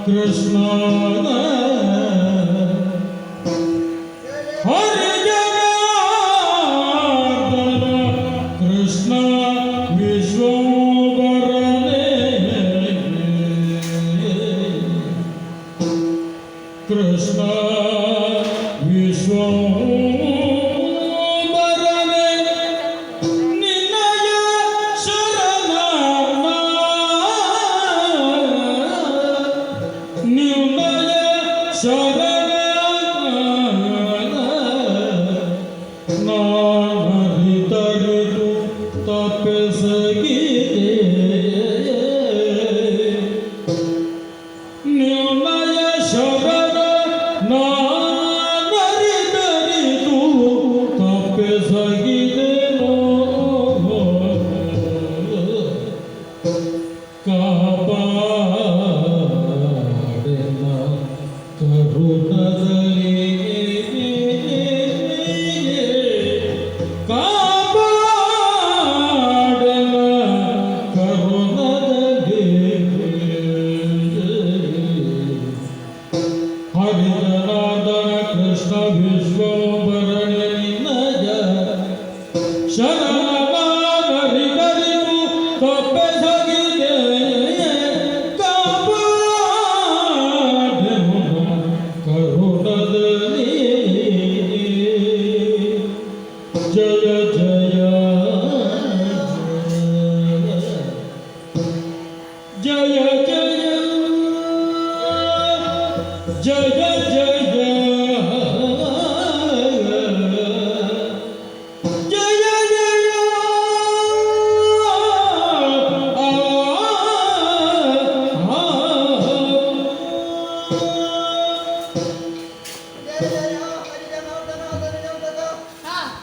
ಕೃಷ್ಣ ಹರಿ ಜನಾರ್ದನ ಕೃಷ್ಣ ವಿಶ್ವಂಬರನೇ ಕೃಷ್ಣ ವಿಶ್ವಂಬರನೇ ನಿನ್ನಯ ಶರಣ ನಿನ್ನಯ ಶರಣ ನಾನರಿತರಿತು ತಪ್ಪಿಸಗಿದೆ ನಿನ್ನಯ ಶರಣ ನಾನರಿತರಿತು ತಪ್ಪಿಸಗಿದೆ ಕಾಪಾಡೆನ ಕರುಣದಲ್ಲಿ ಕಾಪಾಡೆನ ಕರುಣದಲ್ಲಿ ಹರಿಜನಾರ್ದನ ಕೃಷ್ಣ ವಿಶ್ವಂಬರನೇ ನಿನ್ನಯ ಶರಣರಿಗರಿಗೂ ತಪ್ಪಿಸಗಿದೆ ಕಾಪಾಡೆನು ಕರುಣದಲ್ಲಿ ಜಯ ಜಯ ಜಯ ಜಯ ಜಯ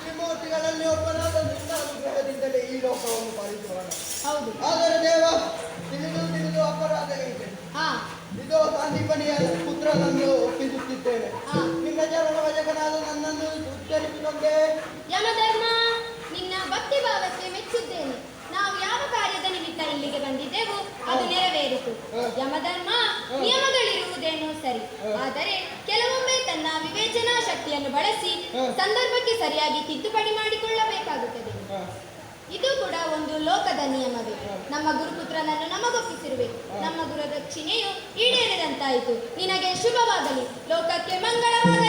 ತ್ರಿಮೂರ್ತಿಗಳಲ್ಲಿ ಒಬ್ಬನಾದ ನಿನ್ನ ಅನುಗ್ರಹದಿಂದಲೇ ಈ ಲೋಕವನ್ನು ಪಾಲಿಸುವಣ. ಹೌದು. ಆದರೆ ದೇವ ತಿಳಿದು ತಿಳಿದು ಅಪರಾಧಗಳಿಗೆ ಇದೋ ಸಂದೀಪನಿಯ ಪುತ್ರನನ್ನು ಒಪ್ಪಿಸುತ್ತಿದ್ದೇನೆ. ನಿನ್ನ ಚರಣ ವಜಕನಾದ ನನ್ನನ್ನು ಉಚ್ಚರಿಸಿಕೊಂಡೆ. ಯಮಧರ್ಮ, ನಿನ್ನ ಭಕ್ತಿ ಭಾವಕ್ಕೆ ಮೆಚ್ಚುತ್ತೇನೆ. ನಾವು ಯಾವ ಕಾರ್ಯದ ನಿಮಿತ್ತ ಇಲ್ಲಿಗೆ ಬಂದಿದ್ದೆವು ಅದು ನೆರವೇರಿತು. ಯಮಧರ್ಮ, ನಿಯಮಗಳಿರುವುದೇನೋ ಸರಿ, ಆದರೆ ಕೆಲವೊಮ್ಮೆ ತನ್ನ ವಿವೇಚನಾ ಶಕ್ತಿಯನ್ನು ಬಳಸಿ ಸಂದರ್ಭಕ್ಕೆ ಸರಿಯಾಗಿ ತಿದ್ದುಪಡಿ ಮಾಡಿಕೊಳ್ಳಬೇಕಾಗುತ್ತದೆ. ಇದು ಕೂಡ ಒಂದು ಲೋಕದ ನಿಯಮವೇ. ನಮ್ಮ ಗುರುಪುತ್ರನನ್ನು ನಮಗೊಪ್ಪಿಸಿರುವೆ. ನಮ್ಮ ಗುರುದಕ್ಷಿಣೆಯು ಈಡೇರಿದಂತಾಯಿತು. ನಿನಗೆ ಶುಭವಾಗಲಿ. ಲೋಕಕ್ಕೆ ಮಂಗಳವಾಗಲಿ.